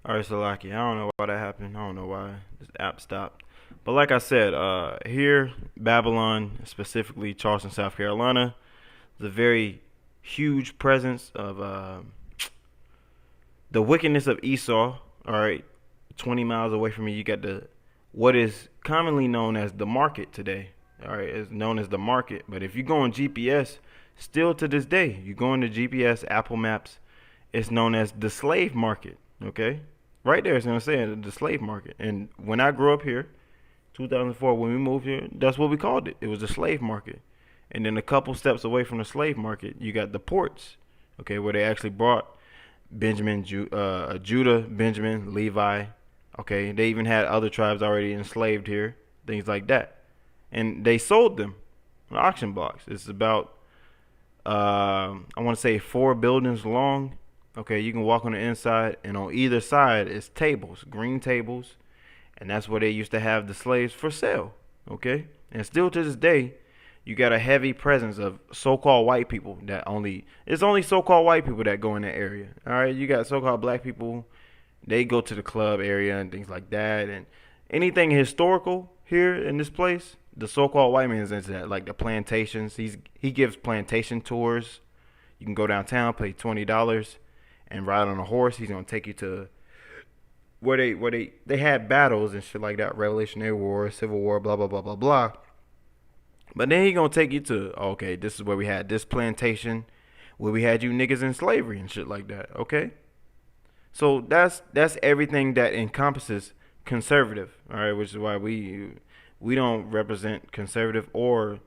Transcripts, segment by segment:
All right, so Lucky, I don't know why that happened. I don't know why this app stopped. But like I said, here, Babylon, specifically Charleston, South Carolina, is a very huge presence of the wickedness of Esau. All right, 20 miles away from me, you got the what is commonly known as the market today. All right, it's known as the market. But if you go on GPS, still to this day, you go into GPS, Apple Maps, it's known as the slave market. Okay, right there, it's gonna say the slave market. And when I grew up here, 2004, when we moved here, that's what we called it. It was the slave market. And then a couple steps away from the slave market, you got the ports. Okay, where they actually brought Judah, Benjamin, Levi. Okay, they even had other tribes already enslaved here, things like that, and they sold them on auction blocks. It's about I want to say 4 buildings long. Okay, you can walk on the inside, and on either side is tables, green tables, and that's where they used to have the slaves for sale. Okay, and still to this day, you got a heavy presence of so-called white people that only it's only so-called white people that go in that area. All right, you got so-called black people, they go to the club area and things like that, and anything historical here in this place, the so-called white man is into that, like the plantations. He gives plantation tours. You can go downtown, pay $20, and ride on a horse. He's gonna take you to where they had battles and shit like that, Revolutionary War, Civil War, blah blah blah blah blah. But then he gonna take you to, okay, this is where we had this plantation, where we had you niggas in slavery and shit like that. Okay, so that's everything that encompasses conservative. All right, which is why we don't represent conservative or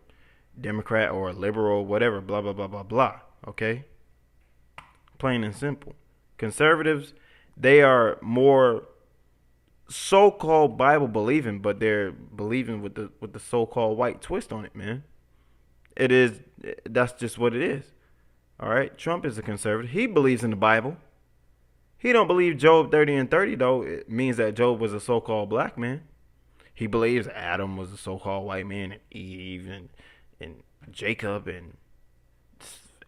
Democrat or liberal, whatever, blah blah blah blah blah. Okay, plain and simple. Conservatives, they are more so-called Bible believing, but they're believing with the so-called white twist on it, man. It is That's just what it is. All right, Trump is a conservative. He believes in the Bible. He don't believe Job 30 and 30 though. It means that Job was a so-called black man. He believes Adam was a so-called white man, and Eve and Jacob and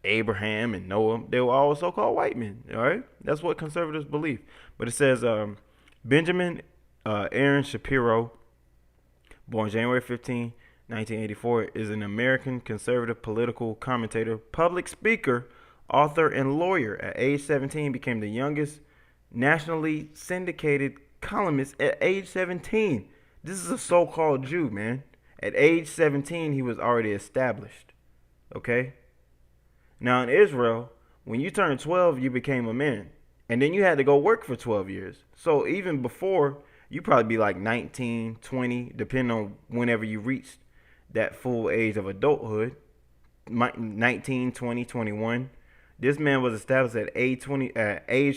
Abraham and Noah. They were all so-called white men. All right, that's what conservatives believe. But it says Benjamin Aaron Shapiro, born January 15, 1984, is an American conservative political commentator, public speaker, author, and lawyer. At age 17, became the youngest nationally syndicated columnist at age 17. This is a so-called Jew, man. At age 17, he was already established. Okay? Now in Israel, when you turned 12, you became a man. And then you had to go work for 12 years. So even before, you probably be like 19, 20, depending on whenever you reached that full age of adulthood. 19, 20, 21. This man was established at age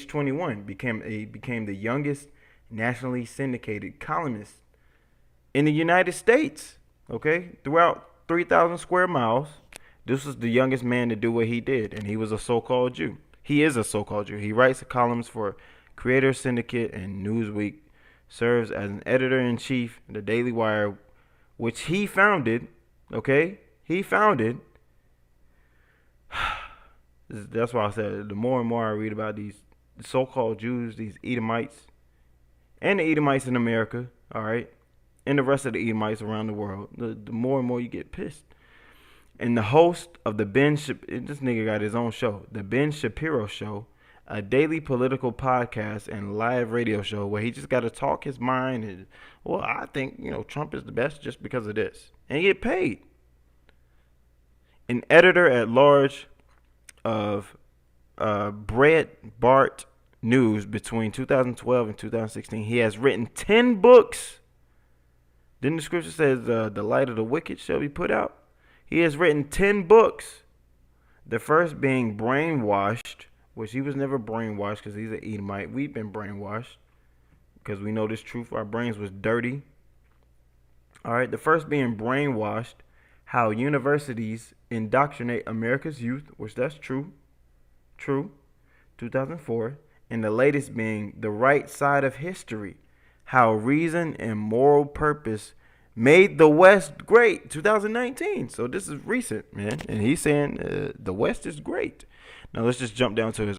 21. He became the youngest nationally syndicated columnist in the United States. Okay? Throughout 3,000 square miles. This was the youngest man to do what he did, and he was a so-called Jew. He is a so-called Jew. He writes columns for Creator Syndicate and Newsweek, serves as an editor-in-chief of the Daily Wire, which he founded, okay? He founded. That's why I said the more and more I read about these so-called Jews, these Edomites, and the Edomites in America, all right, and the rest of the Edomites around the world, the more and more you get pissed. And the host of this nigga got his own show, the Ben Shapiro Show, a daily political podcast and live radio show where he just got to talk his mind. And, well, I think, Trump is the best just because of this. And he get paid. An editor at large of Breitbart News between 2012 and 2016. He has written 10 books. Then the scripture says the light of the wicked shall be put out. He has written 10 books. The first being Brainwashed, which he was never brainwashed because he's an Edomite. We've been brainwashed because we know this truth. Our brains was dirty. All right. The first being Brainwashed, how universities indoctrinate America's youth, which that's true. True. 2004. And the latest being The Right Side of History, how reason and moral purpose made the West great, 2019. So this is recent, man. And he's saying the West is great. Now let's just jump down to his